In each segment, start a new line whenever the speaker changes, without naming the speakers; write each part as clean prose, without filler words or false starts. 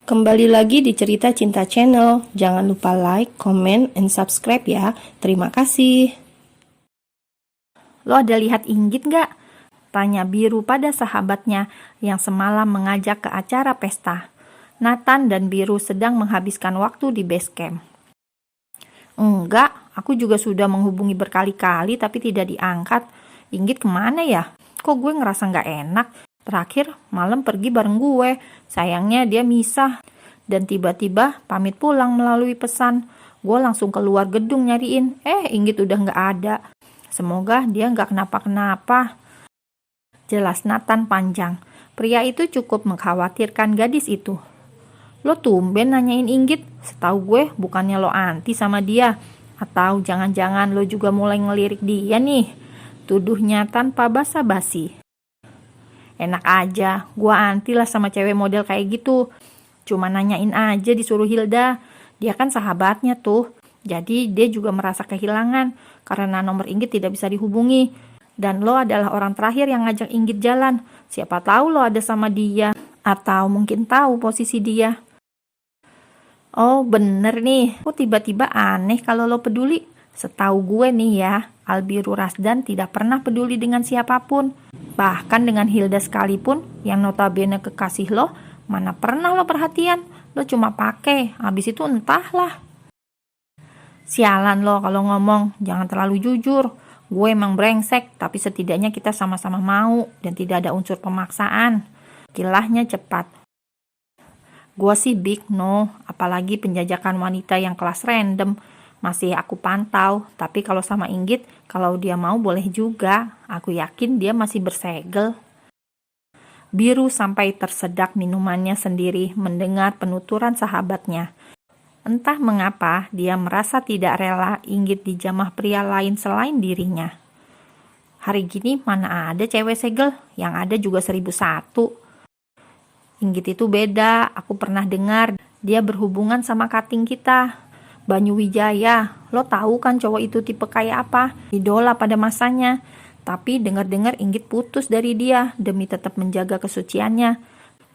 Kembali lagi di Cerita Cinta Channel. Jangan lupa like, comment, and subscribe ya. Terima kasih.
Lo ada lihat Inggit gak? Tanya Biru pada sahabatnya yang semalam mengajak ke acara pesta. Nathan dan Biru sedang menghabiskan waktu di base camp. Enggak, aku juga sudah menghubungi berkali-kali tapi tidak diangkat. Inggit kemana ya? Kok gue ngerasa gak enak? Terakhir malam pergi bareng gue. Sayangnya dia misah. Dan tiba-tiba pamit pulang melalui pesan. Gue langsung keluar gedung nyariin. Inggit udah gak ada. Semoga dia gak kenapa-kenapa. Jelas Nathan panjang. Pria itu cukup mengkhawatirkan gadis itu. Lo tumben nanyain Inggit? Setahu gue bukannya lo anti sama dia. Atau jangan-jangan lo juga mulai ngelirik dia nih? Tuduhnya tanpa basa-basi. Enak aja, gue anti lah sama cewek model kayak gitu. Cuma nanyain aja disuruh Hilda. Dia kan sahabatnya tuh. Jadi dia juga merasa kehilangan karena nomor Inggit tidak bisa dihubungi. Dan lo adalah orang terakhir yang ngajak Inggit jalan. Siapa tahu lo ada sama dia. Atau mungkin tahu posisi dia. Oh bener nih, kok tiba-tiba aneh kalau lo peduli. Setahu gue nih ya, Albiru Rasdan tidak pernah peduli dengan siapapun. Bahkan dengan Hilda sekalipun, yang notabene kekasih lo, mana pernah lo perhatian. Lo cuma pakai, habis itu entahlah. Sialan lo kalau ngomong, jangan terlalu jujur. Gue emang brengsek, tapi setidaknya kita sama-sama mau dan tidak ada unsur pemaksaan. Kilahnya cepat. Gue sih big no, apalagi penjajakan wanita yang kelas random. Masih aku pantau, tapi kalau sama Inggit, kalau dia mau boleh juga. Aku yakin dia masih bersegel. Biru sampai tersedak minumannya sendiri mendengar penuturan sahabatnya. Entah mengapa dia merasa tidak rela Inggit dijamah pria lain selain dirinya. Hari gini mana ada cewek segel, yang ada juga 1001. Inggit itu beda, aku pernah dengar dia berhubungan sama kating kita. Banyu Wijaya, lo tahu kan cowok itu tipe kayak apa? Idola pada masanya. Tapi dengar-dengar Inggit putus dari dia demi tetap menjaga kesuciannya.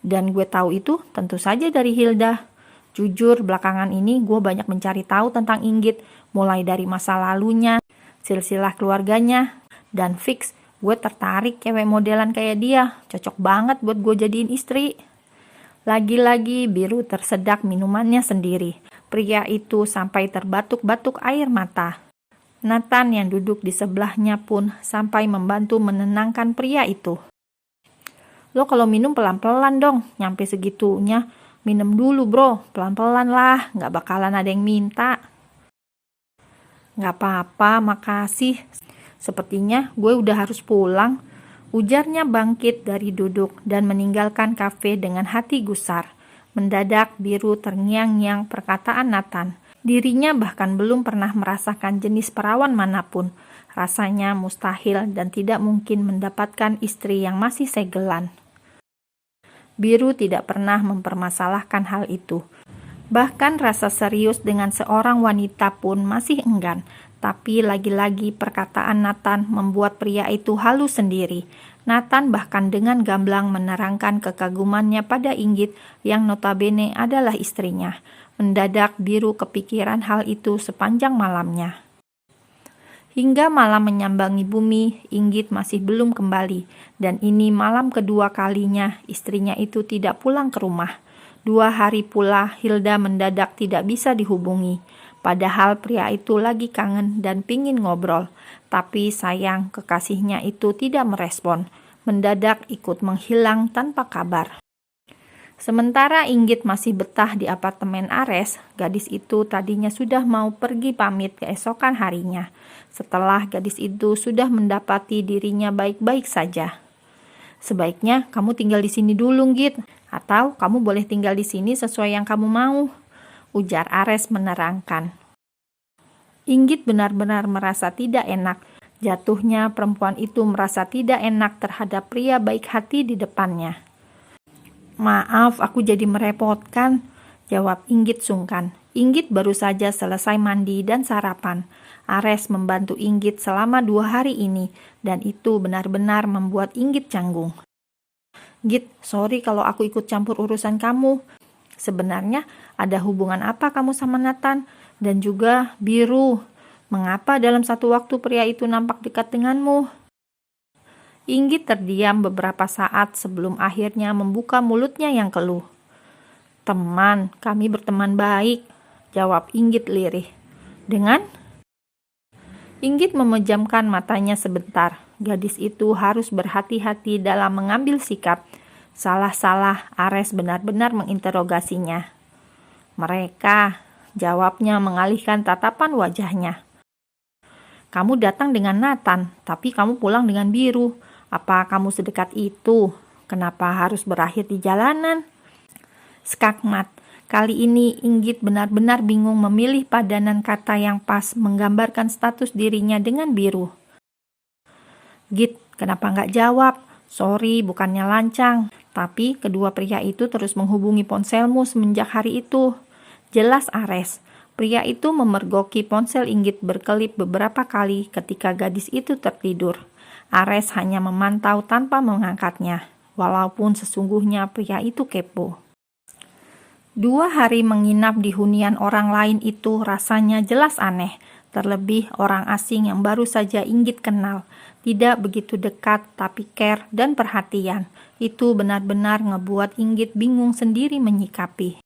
Dan gue tahu itu tentu saja dari Hilda. Jujur, belakangan ini gue banyak mencari tahu tentang Inggit. Mulai dari masa lalunya, silsilah keluarganya. Dan fix, gue tertarik cewek modelan kayak dia. Cocok banget buat gue jadiin istri. Lagi-lagi Biru tersedak minumannya sendiri. Pria itu sampai terbatuk-batuk air mata. Nathan yang duduk di sebelahnya pun sampai membantu menenangkan pria itu. Lo kalau minum pelan-pelan dong, nyampe segitunya. Minum dulu bro, pelan-pelan lah, gak bakalan ada yang minta. Gak apa-apa, makasih. Sepertinya gue udah harus pulang. Ujarnya bangkit dari duduk dan meninggalkan kafe dengan hati gusar. Mendadak Biru terngiang-ngiang perkataan Nathan. Dirinya bahkan belum pernah merasakan jenis perawan manapun. Rasanya mustahil dan tidak mungkin mendapatkan istri yang masih segelan. Biru tidak pernah mempermasalahkan hal itu. Bahkan rasa serius dengan seorang wanita pun masih enggan. Tapi lagi-lagi perkataan Nathan membuat pria itu halu sendiri. Nathan bahkan dengan gamblang menerangkan kekagumannya pada Inggit yang notabene adalah istrinya. Mendadak Biru kepikiran hal itu sepanjang malamnya. Hingga malam menyambangi bumi, Inggit masih belum kembali. Dan ini malam kedua kalinya istrinya itu tidak pulang ke rumah. 2 hari pula Hilda mendadak tidak bisa dihubungi. Padahal pria itu lagi kangen dan pingin ngobrol. Tapi sayang kekasihnya itu tidak merespon. Mendadak ikut menghilang tanpa kabar. Sementara Inggit masih betah di apartemen Ares, gadis itu tadinya sudah mau pergi pamit keesokan harinya. Setelah gadis itu sudah mendapati dirinya baik-baik saja. Sebaiknya kamu tinggal di sini dulu, Git. Atau kamu boleh tinggal di sini sesuai yang kamu mau, ujar Ares menerangkan. Inggit benar-benar merasa tidak enak. Jatuhnya perempuan itu merasa tidak enak terhadap pria baik hati di depannya. Maaf, aku jadi merepotkan, jawab Inggit sungkan. Inggit baru saja selesai mandi dan sarapan. Ares membantu Inggit selama 2 hari ini, dan itu benar-benar membuat Inggit canggung. Git, sorry kalau aku ikut campur urusan kamu. Sebenarnya ada hubungan apa kamu sama Nathan? Dan juga Biru, mengapa dalam satu waktu pria itu nampak dekat denganmu? Inggit terdiam beberapa saat sebelum akhirnya membuka mulutnya yang keluh. Teman, kami berteman baik, jawab Inggit lirih. Dengan? Inggit memejamkan matanya sebentar. Gadis itu harus berhati-hati dalam mengambil sikap. Salah-salah, Ares benar-benar menginterogasinya. Mereka, jawabnya mengalihkan tatapan wajahnya. Kamu datang dengan Nathan, tapi kamu pulang dengan Biru. Apa kamu sedekat itu? Kenapa harus berakhir di jalanan? Skakmat. Kali ini Inggit benar-benar bingung memilih padanan kata yang pas menggambarkan status dirinya dengan Biru. Git, kenapa nggak jawab? Sorry, bukannya lancang. Tapi kedua pria itu terus menghubungi ponselmu semenjak hari itu. Jelas Ares. Pria itu memergoki ponsel Inggit berkelip beberapa kali ketika gadis itu tertidur. Ares hanya memantau tanpa mengangkatnya, walaupun sesungguhnya pria itu kepo. 2 hari menginap di hunian orang lain itu rasanya jelas aneh, terlebih orang asing yang baru saja Inggit kenal. Tidak begitu dekat, tapi care dan perhatian. Itu benar-benar ngebuat Inggit bingung sendiri menyikapi.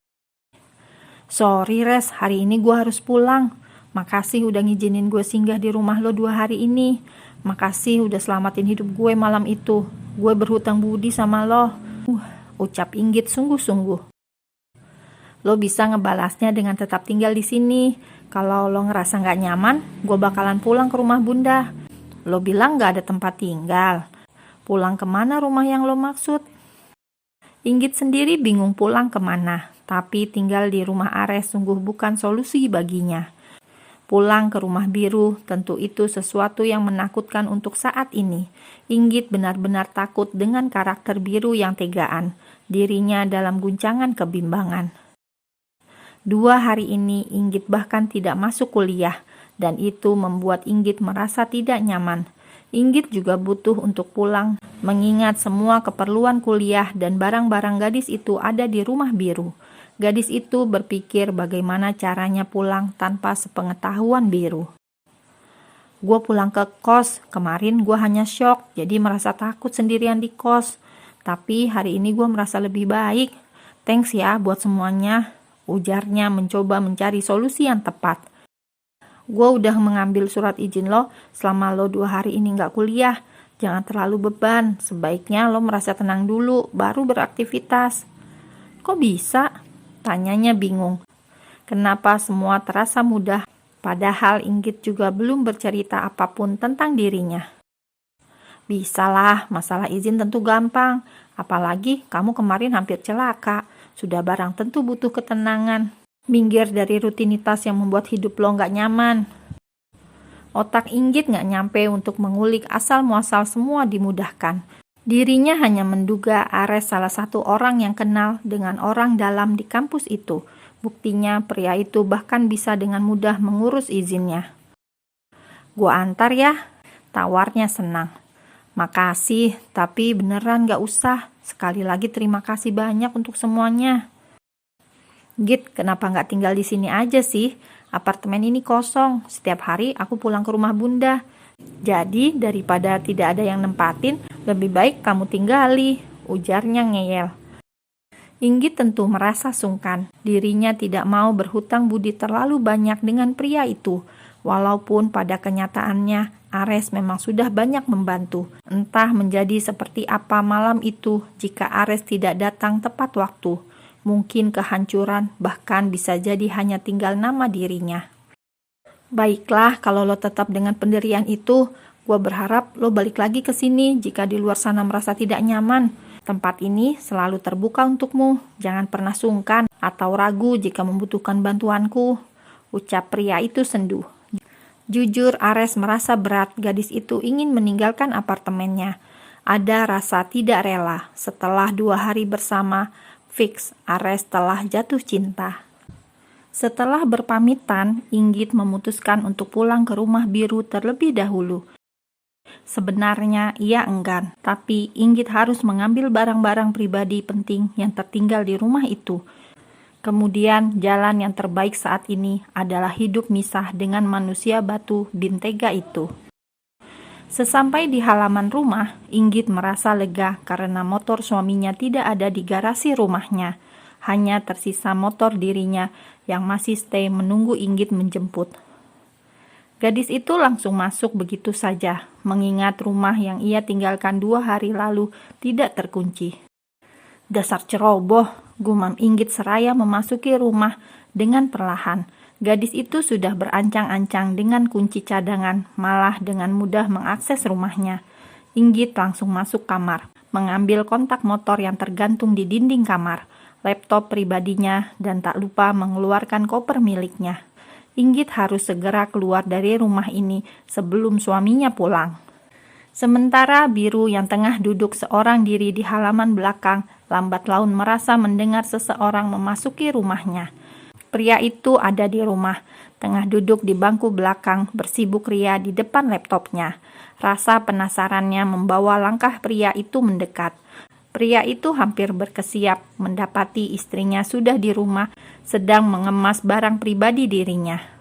Sorry Res, hari ini gue harus pulang. Makasih udah ngizinin gue singgah di rumah lo 2 hari ini. Makasih udah selamatin hidup gue malam itu. Gue berhutang budi sama lo. Ucap Inggit sungguh-sungguh. Lo bisa ngebalasnya dengan tetap tinggal di sini. Kalau lo ngerasa nggak nyaman, gue bakalan pulang ke rumah bunda. Lo bilang nggak ada tempat tinggal. Pulang kemana rumah yang lo maksud? Inggit sendiri bingung pulang kemana. Tapi tinggal di rumah Ares sungguh bukan solusi baginya. Pulang ke rumah Biru, tentu itu sesuatu yang menakutkan untuk saat ini. Inggit benar-benar takut dengan karakter Biru yang tegaan. Dirinya dalam guncangan kebimbangan. 2 hari ini Inggit bahkan tidak masuk kuliah, dan itu membuat Inggit merasa tidak nyaman. Inggit juga butuh untuk pulang, mengingat semua keperluan kuliah dan barang-barang gadis itu ada di rumah Biru. Gadis itu berpikir bagaimana caranya pulang tanpa sepengetahuan Biru. Gue pulang ke kos, kemarin gue hanya syok, jadi merasa takut sendirian di kos. Tapi hari ini gue merasa lebih baik. Thanks ya buat semuanya, ujarnya mencoba mencari solusi yang tepat. Gue udah mengambil surat izin lo selama lo 2 hari ini gak kuliah. Jangan terlalu beban, sebaiknya lo merasa tenang dulu, baru beraktivitas. Kok bisa? Tanyanya bingung. Kenapa semua terasa mudah, padahal Inggit juga belum bercerita apapun tentang dirinya. Bisalah, masalah izin tentu gampang. Apalagi kamu kemarin hampir celaka. Sudah barang tentu butuh ketenangan. Minggir dari rutinitas yang membuat hidup lo gak nyaman. Otak Inggit gak nyampe untuk mengulik asal-muasal semua dimudahkan. Dirinya hanya menduga Ares salah satu orang yang kenal dengan orang dalam di kampus itu. Buktinya pria itu bahkan bisa dengan mudah mengurus izinnya. Gua antar ya, tawarnya senang. Makasih, tapi beneran gak usah. Sekali lagi terima kasih banyak untuk semuanya. Git, kenapa gak tinggal di sini aja sih? Apartemen ini kosong, setiap hari aku pulang ke rumah bunda. Jadi daripada tidak ada yang nempatin, lebih baik kamu tinggali, ujarnya ngeyel. Inggit tentu merasa sungkan. Dirinya tidak mau berhutang budi terlalu banyak dengan pria itu. Walaupun pada kenyataannya Ares memang sudah banyak membantu. Entah menjadi seperti apa malam itu jika Ares tidak datang tepat waktu. Mungkin kehancuran, bahkan bisa jadi hanya tinggal nama dirinya. Baiklah, kalau lo tetap dengan pendirian itu, gue berharap lo balik lagi ke sini jika di luar sana merasa tidak nyaman. Tempat ini selalu terbuka untukmu, jangan pernah sungkan atau ragu jika membutuhkan bantuanku, ucap pria itu sendu. Jujur, Ares merasa berat gadis itu ingin meninggalkan apartemennya. Ada rasa tidak rela. Setelah 2 hari bersama, fix Ares telah jatuh cinta. Setelah berpamitan, Inggit memutuskan untuk pulang ke rumah Biru terlebih dahulu. Sebenarnya ia enggan, tapi Inggit harus mengambil barang-barang pribadi penting yang tertinggal di rumah itu. Kemudian jalan yang terbaik saat ini adalah hidup misah dengan manusia batu bintega itu. Sesampai di halaman rumah, Inggit merasa lega karena motor suaminya tidak ada di garasi rumahnya. Hanya tersisa motor dirinya yang masih stay menunggu Inggit menjemput. Gadis itu langsung masuk begitu saja, mengingat rumah yang ia tinggalkan 2 hari lalu tidak terkunci. Dasar ceroboh, gumam Inggit seraya memasuki rumah dengan perlahan. Gadis itu sudah berancang-ancang dengan kunci cadangan, malah dengan mudah mengakses rumahnya. Inggit langsung masuk kamar, mengambil kontak motor yang tergantung di dinding kamar, laptop pribadinya, dan tak lupa mengeluarkan koper miliknya. Inggit harus segera keluar dari rumah ini sebelum suaminya pulang. Sementara Biru yang tengah duduk seorang diri di halaman belakang, lambat laun merasa mendengar seseorang memasuki rumahnya. Pria itu ada di rumah, tengah duduk di bangku belakang, bersibuk ria di depan laptopnya. Rasa penasarannya membawa langkah pria itu mendekat. Pria itu hampir berkesiap mendapati istrinya sudah di rumah, sedang mengemas barang pribadi dirinya.